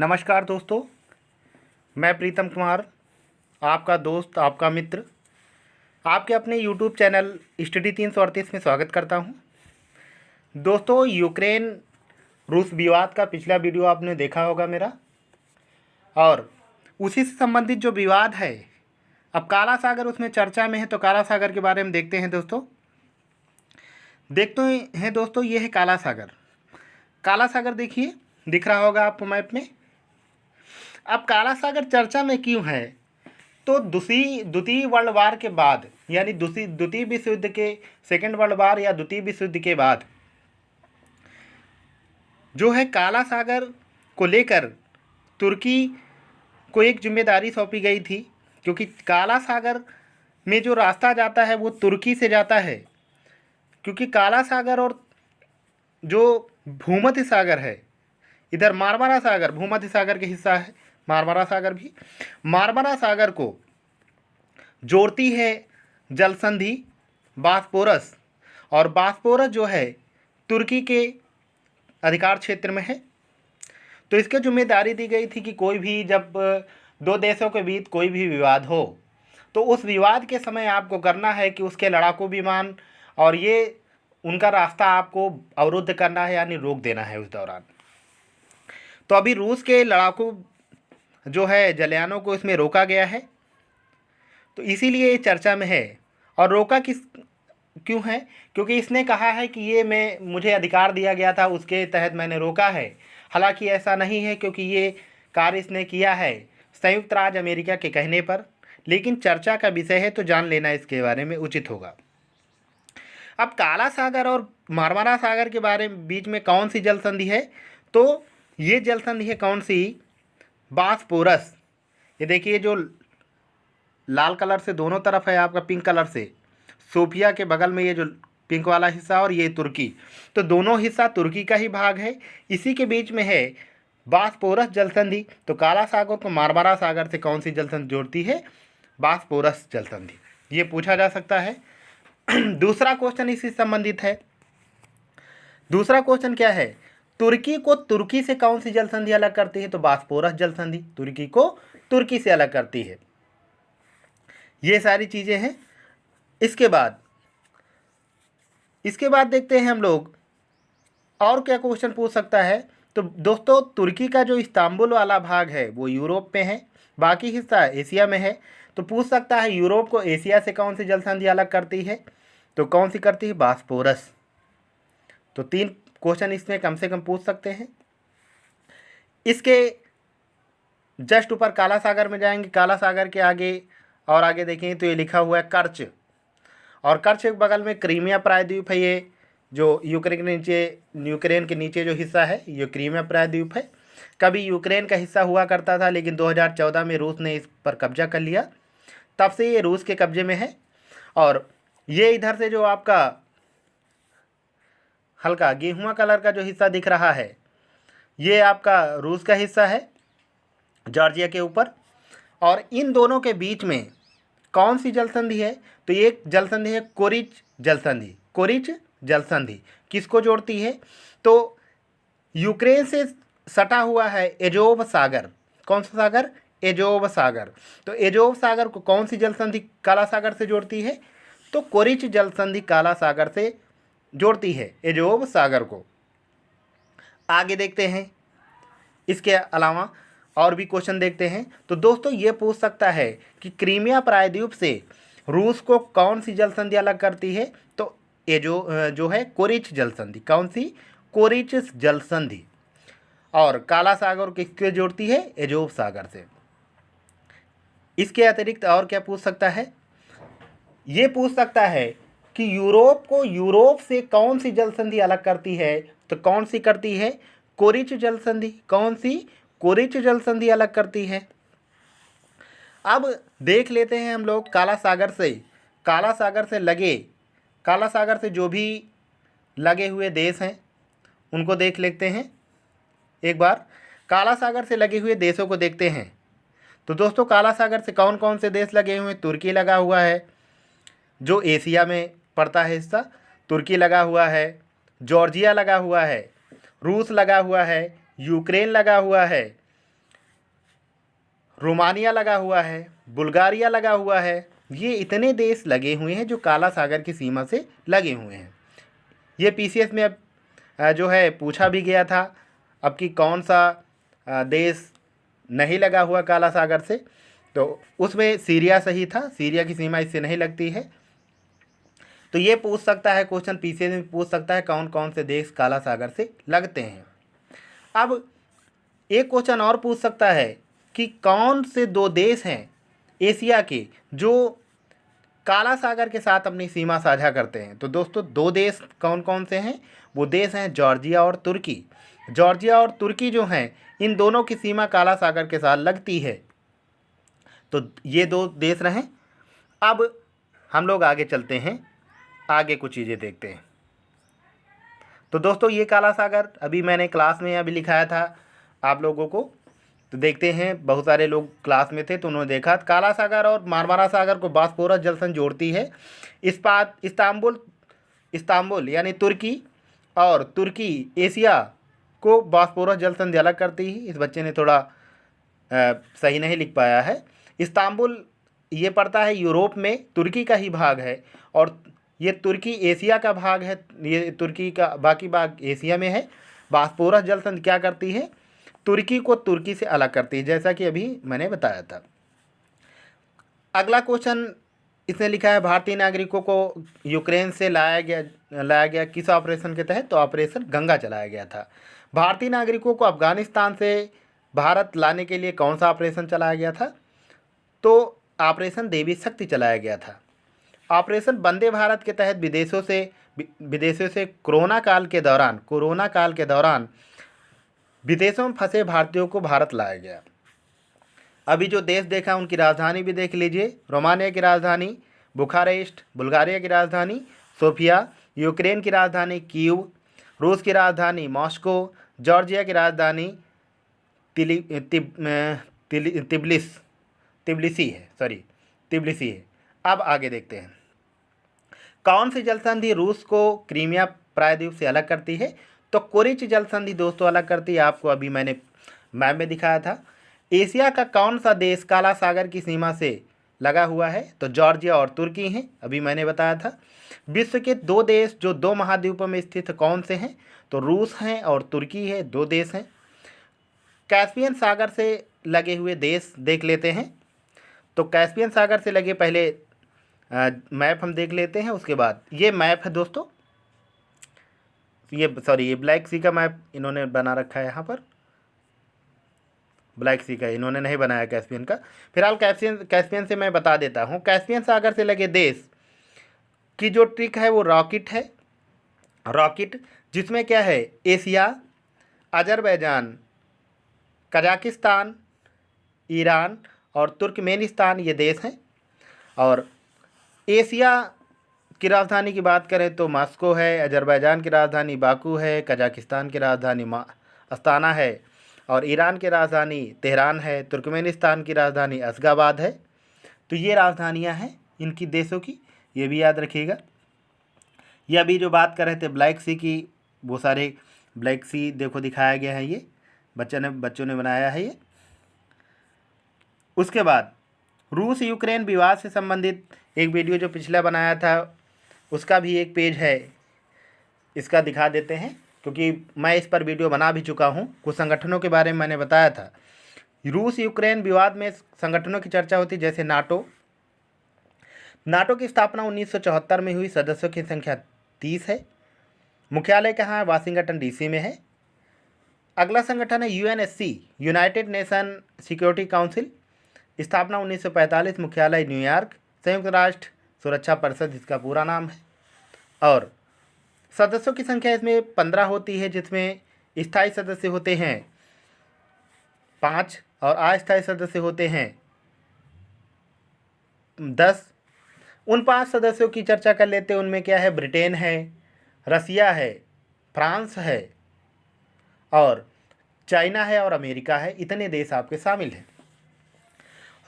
नमस्कार दोस्तों, मैं प्रीतम कुमार, आपका दोस्त, आपका मित्र, आपके अपने यूट्यूब चैनल स्टडी 338 में स्वागत करता हूं। दोस्तों, यूक्रेन रूस विवाद का पिछला वीडियो आपने देखा होगा मेरा, और उसी से संबंधित जो विवाद है, अब काला सागर उसमें चर्चा में है, तो काला सागर के बारे में देखते हैं दोस्तों। देखते हैं दोस्तों, ये है काला सागर। काला सागर देखिए, दिख रहा होगा आपको मैप में। अब काला सागर चर्चा में क्यों है? तो द्वितीय वर्ल्ड वार के बाद, यानी द्वितीय विश्व युद्ध के सेकेंड वर्ल्ड वार या द्वितीय विश्व युद्ध के बाद जो है काला सागर को लेकर तुर्की को एक जिम्मेदारी सौंपी गई थी, क्योंकि काला सागर में जो रास्ता जाता है वो तुर्की से जाता है। क्योंकि काला सागर और जो भूमध्य सागर है, इधर मारमारा सागर भूमध्य सागर के हिस्सा है, मारमारा सागर भी मारमारा सागर को जोड़ती है जल संधि बास्पोरस, और बास्पोरस जो है तुर्की के अधिकार क्षेत्र में है। तो इसकी जिम्मेदारी दी गई थी कि कोई भी जब दो देशों के बीच कोई भी विवाद हो, तो उस विवाद के समय आपको करना है कि उसके लड़ाकू विमान और ये उनका रास्ता आपको अवरुद्ध करना है, यानी रोक देना है उस दौरान। तो अभी रूस के लड़ाकू जो है जलयानों को इसमें रोका गया है, तो इसीलिए ये चर्चा में है। और रोका क्यों है? क्योंकि इसने कहा है कि ये मुझे अधिकार दिया गया था, उसके तहत मैंने रोका है। हालांकि ऐसा नहीं है, क्योंकि ये कार्य इसने किया है संयुक्त राज्य अमेरिका के कहने पर, लेकिन चर्चा का विषय है तो जान लेना इसके बारे में उचित होगा। अब काला सागर और मारमारा सागर के बारे में बीच में कौन सी जल संधि है? तो ये जल संधि है कौन सी? बास्पोरस। ये देखिए, जो लाल कलर से दोनों तरफ है आपका, पिंक कलर से सोफिया के बगल में ये जो पिंक वाला हिस्सा और ये तुर्की, तो दोनों हिस्सा तुर्की का ही भाग है। इसी के बीच में है बास्पोरस जल संधि। तो काला सागर को मारमारा सागर से कौन सी जल संधि जोड़ती है? बास्पोरस जल संधि। ये पूछा जा सकता है। दूसरा क्वेश्चन इसी से संबंधित है। दूसरा क्वेश्चन क्या है? तुर्की को तुर्की से कौन सी जल संधि अलग करती है? तो बास्पोरस जल संधि तुर्की को तुर्की से अलग करती है। ये सारी चीज़ें हैं। इसके बाद देखते हैं हम लोग और क्या क्वेश्चन पूछ सकता है। तो दोस्तों, तुर्की का जो इस्तांबुल वाला भाग है वो यूरोप में है, बाकी हिस्सा एशिया में है। तो पूछ सकता है यूरोप को एशिया से कौन सी जल संधि अलग करती है? तो कौन सी करती है? बास्पोरस। तो 3 क्वेश्चन इसमें कम से कम पूछ सकते हैं। इसके जस्ट ऊपर काला सागर में जाएंगे, काला सागर के आगे और आगे देखेंगे तो ये लिखा हुआ है कर्च, और कर्च के बगल में क्रीमिया प्रायद्वीप है। ये जो यूक्रेन के नीचे जो हिस्सा है ये क्रीमिया प्रायद्वीप है। कभी यूक्रेन का हिस्सा हुआ करता था, लेकिन 2014 में रूस ने इस पर कब्जा कर लिया, तब से ये रूस के कब्जे में है। और ये इधर से जो आपका हल्का गेहुआ कलर का जो हिस्सा दिख रहा है, ये आपका रूस का हिस्सा है, जॉर्जिया के ऊपर। और इन दोनों के बीच में कौन सी जल संधि है? तो एक जल संधि है कोरिच जल संधि। कोरिच जल संधि किसको जोड़ती है? तो यूक्रेन से सटा हुआ है एजोव सागर। कौन सा सागर? एजोव सागर। तो एजोव सागर को कौन सी जल संधि काला सागर से जोड़ती है? तो कोरिच जल संधि काला सागर से जोड़ती है एजोव सागर को। आगे देखते हैं, इसके अलावा और भी क्वेश्चन देखते हैं। तो दोस्तों, ये पूछ सकता है कि क्रीमिया प्रायद्वीप से रूस को कौन सी जल संधि अलग करती है? तो ये जो है कोरिच जल संधि। कौन सी? कोरिच जल संधि। और काला सागर किसके जोड़ती है? एजोव सागर से। इसके अतिरिक्त और क्या पूछ सकता है? ये पूछ सकता है कि यूरोप को यूरोप से कौन सी जल संधि अलग करती है? तो कौन सी करती है? कोरिच जल संधि। कौन सी? कोरिच जल संधि अलग करती है। अब देख लेते हैं हम लोग काला सागर से जो भी लगे हुए देश हैं उनको देख लेते हैं। एक बार काला सागर से लगे हुए देशों को देखते हैं। तो दोस्तों, काला सागर से कौन कौन से देश लगे हुए हैं? तुर्की लगा हुआ है, जो एशिया में पड़ता है हिस्सा। तुर्की लगा हुआ है, जॉर्जिया लगा हुआ है, रूस लगा हुआ है, यूक्रेन लगा हुआ है, रोमानिया लगा हुआ है, बुल्गारिया लगा हुआ है। ये इतने देश लगे हुए हैं जो काला सागर की सीमा से लगे हुए हैं। ये पीसीएस में अब जो है पूछा भी गया था अब कि कौन सा देश नहीं लगा हुआ काला सागर से, तो उसमें सीरिया सही था। सीरिया की सीमा इससे नहीं लगती है। तो ये पूछ सकता है क्वेश्चन, पीसीएस में पूछ सकता है कौन कौन से देश काला सागर से लगते हैं। अब एक क्वेश्चन और पूछ सकता है कि कौन से दो देश हैं एशिया के जो काला सागर के साथ अपनी सीमा साझा करते हैं। तो दोस्तों दो देश कौन कौन से हैं? वो देश हैं जॉर्जिया और तुर्की। जॉर्जिया और तुर्की जो हैं, इन दोनों की सीमा काला सागर के साथ लगती है। तो ये दो देश रहें। अब हम लोग आगे चलते हैं, आगे कुछ चीज़ें देखते हैं। तो दोस्तों ये काला सागर अभी मैंने क्लास में अभी लिखाया था आप लोगों को, तो देखते हैं। बहुत सारे लोग क्लास में थे तो उन्होंने देखा, काला सागर और मारमारा सागर को बॉस्फोरस जलसंधि जोड़ती है। इस्तांबुल यानी तुर्की और तुर्की एशिया को बॉस्फोरस जलसंधि अलग करती है। इस बच्चे ने थोड़ा सही नहीं लिख पाया है। इस्तांबुल ये पड़ता है यूरोप में, तुर्की का ही भाग है, और ये तुर्की एशिया का भाग है। ये तुर्की का बाकी भाग एशिया में है। बॉस्फोरस जलसंधि क्या करती है? तुर्की को तुर्की से अलग करती है, जैसा कि अभी मैंने बताया था। अगला क्वेश्चन इसने लिखा है, भारतीय नागरिकों को यूक्रेन से लाया गया किस ऑपरेशन के तहत? तो ऑपरेशन गंगा चलाया गया था। भारतीय नागरिकों को अफगानिस्तान से भारत लाने के लिए कौन सा ऑपरेशन चलाया गया था? तो ऑपरेशन देवी शक्ति चलाया गया था। ऑपरेशन वंदे भारत के तहत विदेशों से कोरोना काल के दौरान विदेशों में फंसे भारतीयों को भारत लाया गया। अभी जो देश देखा उनकी राजधानी भी देख लीजिए। रोमानिया की राजधानी बुखारेस्ट, बुल्गारिया की राजधानी सोफिया, यूक्रेन की राजधानी कीव, रूस की राजधानी मॉस्को, जॉर्जिया की राजधानी तिब्लिसी है। अब आगे देखते हैं, कौन सी जलसंधि रूस को क्रीमिया प्रायद्वीप से अलग करती है? तो कुरिच जलसंधि दोस्तों अलग करती है। आपको अभी मैंने मैप में दिखाया था। एशिया का कौन सा देश काला सागर की सीमा से लगा हुआ है? तो जॉर्जिया और तुर्की हैं, अभी मैंने बताया था। विश्व के दो देश जो दो महाद्वीपों में स्थित कौन से हैं? तो रूस हैं और तुर्की है, दो देश हैं। कैस्पियन सागर से लगे हुए देश देख लेते हैं। तो कैस्पियन सागर से लगे पहले मैप हम देख लेते हैं। उसके बाद ये मैप है दोस्तों, ये ब्लैक सी का मैप इन्होंने बना रखा है। यहाँ पर ब्लैक सी का इन्होंने नहीं बनाया कैस्पियन का। फिलहाल कैस्पियन से मैं बता देता हूँ। कैस्पियन सागर से लगे देश की जो ट्रिक है वो रॉकेट, जिसमें क्या है, एशिया, अजरबैजान, कजाकिस्तान, ईरान और तुर्कमेनिस्तान ये देश हैं। और एशिया की राजधानी की बात करें तो मॉस्को है, अजरबैजान की राजधानी बाकू है, कजाकिस्तान की राजधानी अस्ताना है, और ईरान की राजधानी तेहरान है, तुर्कमेनिस्तान की राजधानी अशगाबाद है। तो ये राजधानियां हैं इनकी देशों की, ये भी याद रखिएगा। ये अभी जो बात कर रहे थे ब्लैक सी की, वो सारे ब्लैक सी देखो दिखाया गया है, ये बच्चों ने बनाया है ये। उसके बाद रूस यूक्रेन विवाद से संबंधित एक वीडियो जो पिछला बनाया था उसका भी एक पेज है, इसका दिखा देते हैं, क्योंकि मैं इस पर वीडियो बना भी चुका हूँ। कुछ संगठनों के बारे में मैंने बताया था। रूस यूक्रेन विवाद में संगठनों की चर्चा होती, जैसे नाटो की स्थापना 1974 में हुई। सदस्यों की संख्या 30 है। मुख्यालय कहाँ है? वाशिंगटन डीसी में है। अगला संगठन है UNSC, United nation security council. स्थापना 1945, मुख्यालय न्यूयॉर्क। संयुक्त राष्ट्र सुरक्षा परिषद इसका पूरा नाम है। और सदस्यों की संख्या इसमें 15 होती है, जिसमें स्थायी सदस्य होते हैं 5 और अस्थायी सदस्य होते हैं 10। उन 5 सदस्यों की चर्चा कर लेते हैं। उनमें क्या है? ब्रिटेन है, रसिया है, फ्रांस है, और चाइना है, और अमेरिका है। इतने देश आपके शामिल हैं।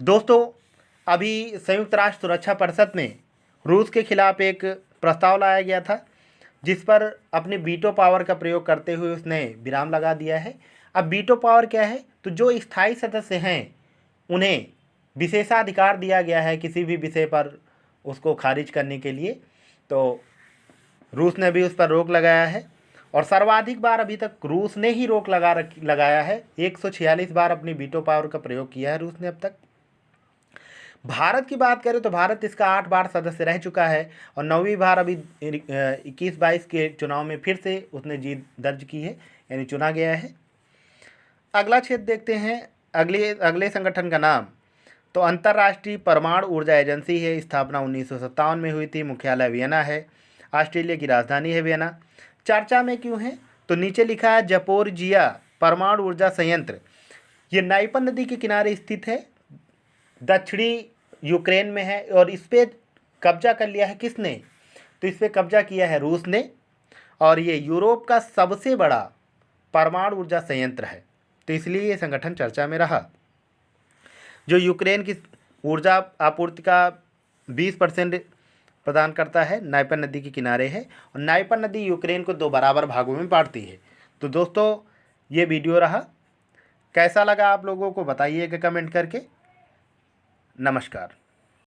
दोस्तों अभी संयुक्त राष्ट्र सुरक्षा परिषद में रूस के खिलाफ एक प्रस्ताव लाया गया था, जिस पर अपने वीटो पावर का प्रयोग करते हुए उसने विराम लगा दिया है। अब वीटो पावर क्या है? तो जो स्थायी सदस्य हैं उन्हें विशेषाधिकार दिया गया है किसी भी विषय पर उसको खारिज करने के लिए। तो रूस ने भी उस पर रोक लगाया है और सर्वाधिक बार अभी तक रूस ने ही रोक लगाया है। 146 बार अपनी वीटो पावर का प्रयोग किया है रूस ने अब तक। भारत की बात करें तो भारत इसका 8 बार सदस्य रह चुका है और 9वीं बार अभी 21-22 के चुनाव में फिर से उसने जीत दर्ज की है, यानी चुना गया है। अगला क्षेत्र देखते हैं, अगले संगठन का नाम तो अंतर्राष्ट्रीय परमाणु ऊर्जा एजेंसी है। स्थापना 1957 में हुई थी। मुख्यालय वियना है। ऑस्ट्रेलिया की राजधानी है वियना। चर्चा में क्यों है तो नीचे लिखा है जपोरिजिया परमाणु ऊर्जा संयंत्र। ये नाइपन नदी के किनारे स्थित है, दक्षिणी यूक्रेन में है और इस पर कब्जा कर लिया है किसने, तो इस पर कब्जा किया है रूस ने और ये यूरोप का सबसे बड़ा परमाणु ऊर्जा संयंत्र है, तो इसलिए ये संगठन चर्चा में रहा। जो यूक्रेन की ऊर्जा आपूर्ति का 20% प्रदान करता है, नाइपन नदी के किनारे है और नाइपन नदी यूक्रेन को 2 बराबर भागों में बांटती है। तो दोस्तों ये वीडियो रहा, कैसा लगा आप लोगों को बताइएगा कमेंट करके। नमस्कार।